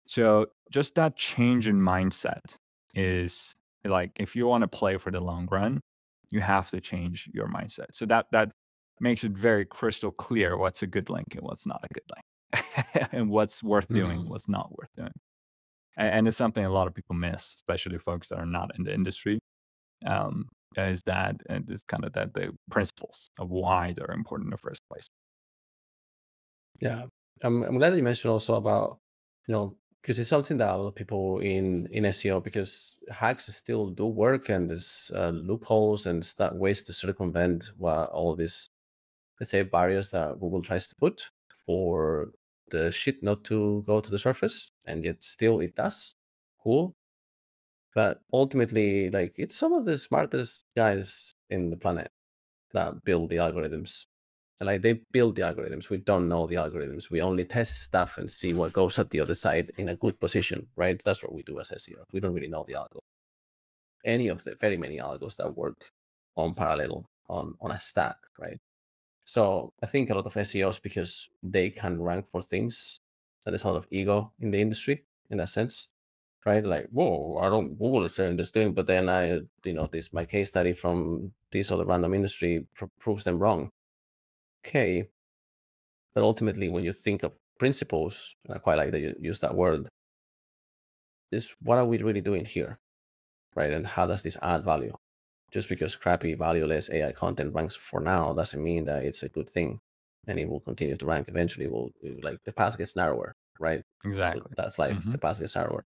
So just that change in mindset is like, if you want to play for the long run, you have to change your mindset. So that makes it very crystal clear what's a good link and what's not a good link, and what's worth doing, what's not worth doing. And it's something a lot of people miss, especially folks that are not in the industry. Is that, and it's kind of that the principles of why they're important in the first place. Yeah, I'm glad that you mentioned also about, because it's something that a lot of people in SEO, because hacks still do work, and there's loopholes and ways to circumvent all these, let's say, barriers that Google tries to put for the shit not to go to the surface, and yet still it does. Cool. But ultimately, like, it's some of the smartest guys in the planet that build the algorithms. And like, they build the algorithms. We don't know the algorithms. We only test stuff and see what goes at the other side in a good position, right? That's what we do as SEO. We don't really know the algo. Any of the very many algos that work on parallel on a stack, right? So I think a lot of SEOs, because they can rank for things, that there's a lot of ego in the industry in that sense, right? Like, whoa, I don't Google is saying this thing, but then my case study from this other random industry proves them wrong. Okay, but ultimately, when you think of principles, and I quite like that you use that word, is what are we really doing here, right? And how does this add value? Just because crappy, valueless AI content ranks for now doesn't mean that it's a good thing, and it will continue to rank. Eventually, like, the path gets narrower, right? Exactly. So that's life. The path gets narrower.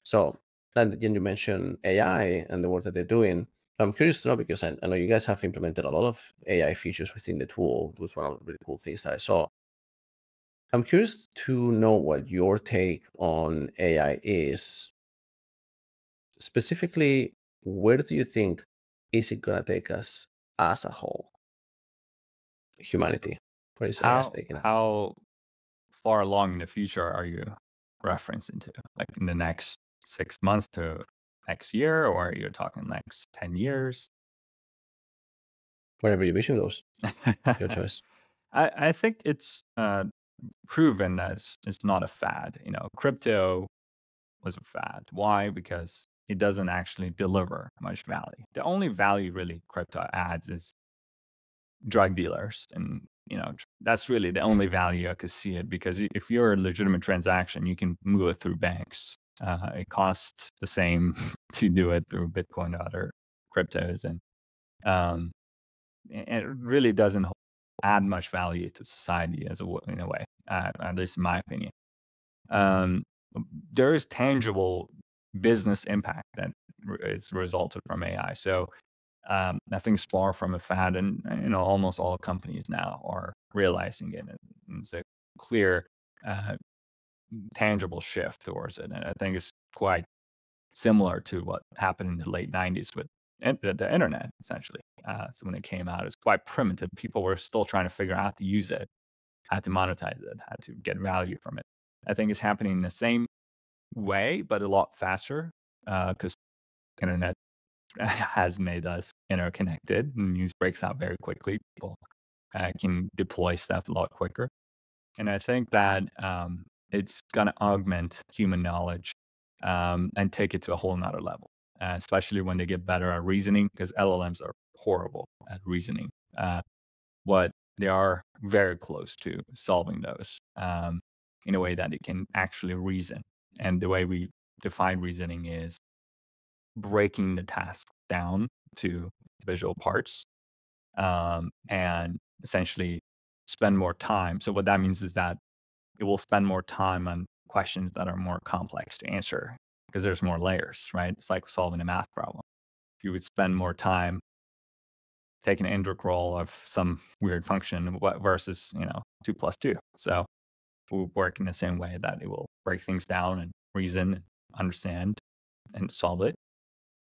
So then you mentioned AI and the work that they're doing. I'm curious to know, because I know you guys have implemented a lot of AI features within the tool. It was one of the really cool things that I saw. I'm curious to know what your take on AI is. Specifically, where do you think is it going to take us as a whole? Humanity. Where is AI taking us? How far along in the future are you referencing to? Like in the next 6 months to next year, or are you talking next 10 years? Wherever your vision goes, your choice. I think it's proven as it's not a fad. Crypto was a fad. Why? Because it doesn't actually deliver much value. The only value really crypto adds is drug dealers, and that's really the only value I could see it, because if you're a legitimate transaction, you can move it through banks. It costs the same to do it through Bitcoin or other cryptos, and it really doesn't add much value to society in a way, at least in my opinion. There is tangible business impact that is resulted from AI. So nothing's far from a fad, and almost all companies now are realizing it. And it's a clear, tangible shift towards it. And I think it's quite similar to what happened in the late 90s with the internet, essentially. So when it came out, it was quite primitive. People were still trying to figure out how to use it, how to monetize it, how to get value from it. I think it's happening in the same way, but a lot faster, because internet has made us interconnected. News breaks out very quickly. People can deploy stuff a lot quicker. And I think that it's going to augment human knowledge and take it to a whole nother level, especially when they get better at reasoning, because LLMs are horrible at reasoning. What they are very close to solving those in a way that it can actually reason. And the way we define reasoning is breaking the task down to visual parts and essentially spend more time. So what that means is that it will spend more time on questions that are more complex to answer because there's more layers, right? It's like solving a math problem. You would spend more time taking an integral of some weird function versus 2 plus 2. So it will work in the same way that it will break things down and reason and understand and solve it.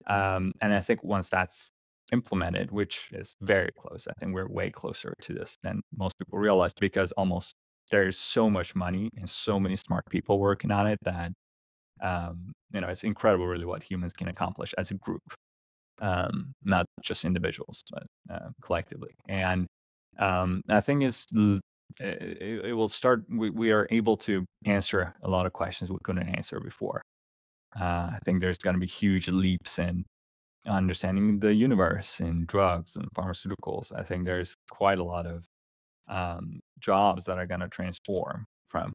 And I think once that's implemented, which is very close, I think we're way closer to this than most people realize, because there's so much money and so many smart people working on it that it's incredible really what humans can accomplish as a group, not just individuals, but collectively. And I think it will start. We are able to answer a lot of questions we couldn't answer before. I think there's going to be huge leaps in understanding the universe in drugs and pharmaceuticals. I think there's quite a lot of jobs that are going to transform from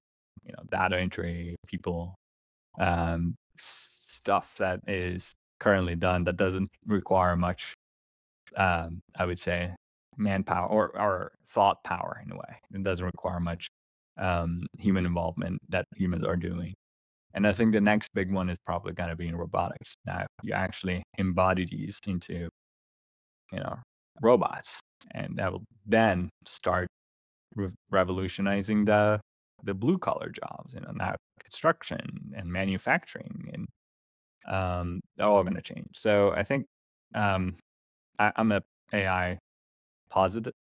data entry, people, stuff that is currently done that doesn't require much, I would say, manpower or thought power in a way. It doesn't require much human involvement that humans are doing. And I think the next big one is probably going to be in robotics. Now, you actually embody these into, robots, and that will then start revolutionizing the blue collar jobs, now construction and manufacturing, and they're all going to change. So I think I'm a AI positive.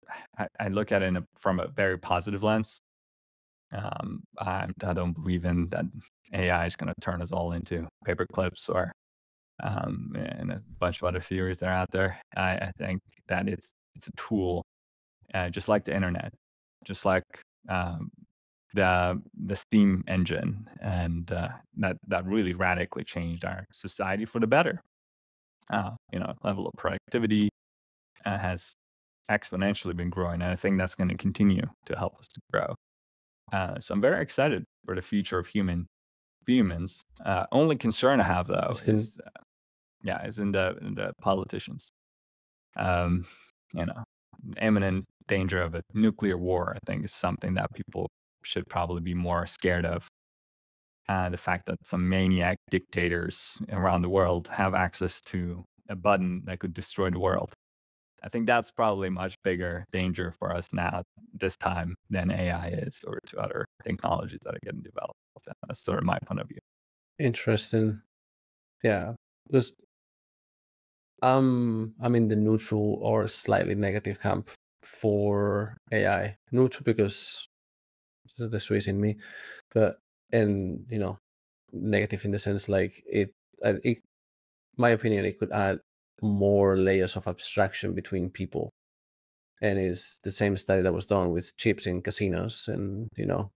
I look at it from a very positive lens. I don't believe in that AI is going to turn us all into paper clips or and a bunch of other theories that are out there. I think that it's a tool, just like the internet, just like the steam engine, and that really radically changed our society for the better. Level of productivity has exponentially been growing, and I think that's going to continue to help us to grow. So I'm very excited for the future of humans. Only concern I have though Interesting. is in the politicians. Um, imminent danger of a nuclear war, I think, is something that people should probably be more scared of. The fact that some maniac dictators around the world have access to a button that could destroy the world. I think that's probably a much bigger danger for us now this time than AI is, or to other technologies that are getting developed. So that's sort of my point of view. Interesting. Yeah, because I'm in the neutral or slightly negative camp for AI. Neutral because this is the Swiss in me, but and negative in the sense like my opinion, it could add more layers of abstraction between people. And it's the same study that was done with chips in casinos. And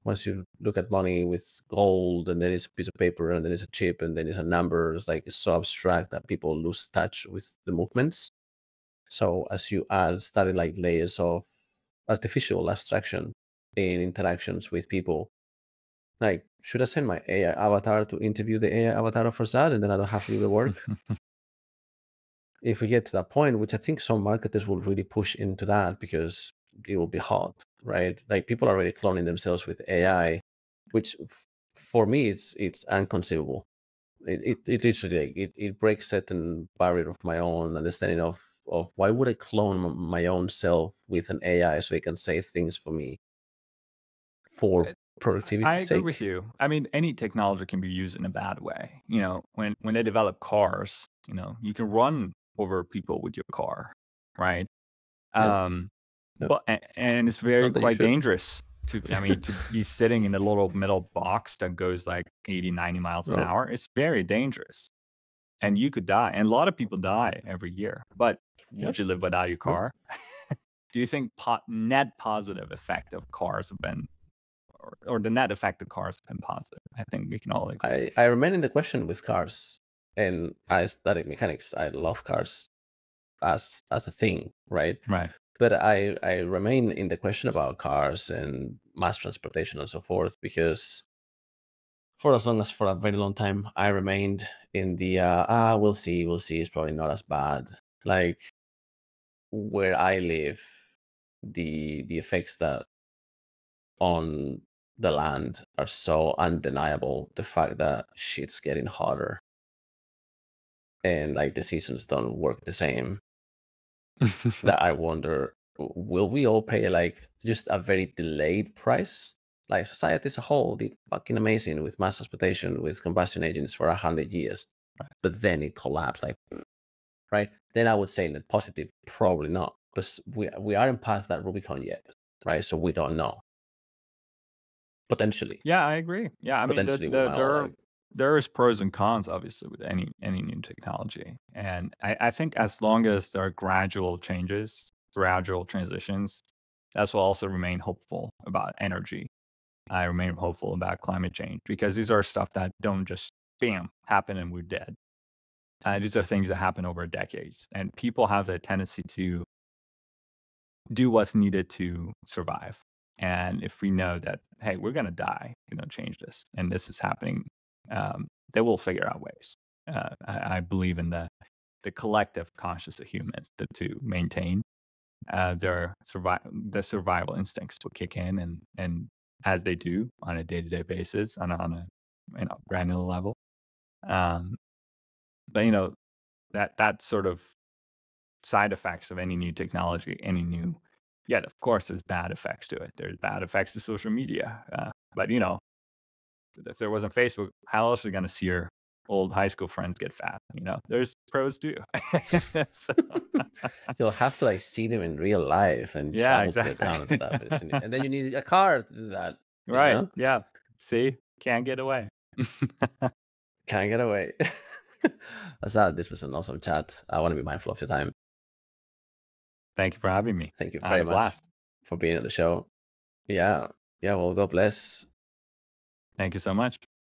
once you look at money with gold, and then it's a piece of paper, and then it's a chip, and then it's a number, it's so abstract that people lose touch with the movements. So as you study like layers of artificial abstraction in interactions with people, like, should I send my AI avatar to interview the AI avatar of Farzad, and then I don't have to do the work? If we get to that point, which I think some marketers will really push into that because it will be hot, right? Like, people are already cloning themselves with AI, which for me it's inconceivable. It literally it breaks certain barrier of my own understanding of why would I clone my own self with an AI so it can say things for me for I productivity agree with sake? you. I mean, any technology can be used in a bad way. When they develop cars, you can run over people with your car, right? Yeah, Um, no, and it's very not that you quite should. dangerous to be sitting in a little metal box that goes like 80, 90 miles an No, hour. It's very dangerous. and you could die. And a lot of people die every year. But would Yep. you live without your True. car? Do you think net positive effect of cars have been, or the net effect of cars have been positive? I think we can all agree. I remain in the question with cars, and I studied mechanics. I love cars as a thing, right? Right. But I remain in the question about cars and mass transportation and so forth, because for a very long time, I remained in the we'll see, it's probably not as bad. Like, where I live, the effects that on the land are so undeniable. The fact that shit's getting hotter and like the seasons don't work the same, that I wonder, will we all pay like just a very delayed price? Like, society as a whole did fucking amazing with mass transportation, with combustion engines for 100 years, but then it collapsed. Like, right? Then I would say in the positive, probably not, because we aren't past that Rubicon yet, right? So we don't know. Potentially, Yeah, I agree. Yeah, I mean, potentially we might all like. there is pros and cons, obviously, with any new technology, and I think as long as there are gradual changes, gradual transitions, that's what also remain hopeful about energy. I remain hopeful about climate change, because these are stuff that don't just bam happen and we're dead. These are things that happen over decades, and people have the tendency to do what's needed to survive. And if we know that, hey, we're going to die, change this, and this is happening, they will figure out ways. I believe in the collective conscious of humans to maintain the survival instincts to kick in, and as they do on a day-to-day basis, on a granular level. But that sort of side effects of any new technology, yet of course there's bad effects to it. There's bad effects to social media. But if there wasn't Facebook, how else are you going to see your old high school friends get fat? There's pros too. So, You'll have to like see them in real life and yeah, travel to the town and stuff. And then you need a car to do that. right. Yeah. See, can't get away. Can't get away. Azad, this was an awesome chat. I want to be mindful of your time. Thank you for having me. Thank you I had very a much blast. for being on the show. Yeah. Well, God bless. Thank you so much.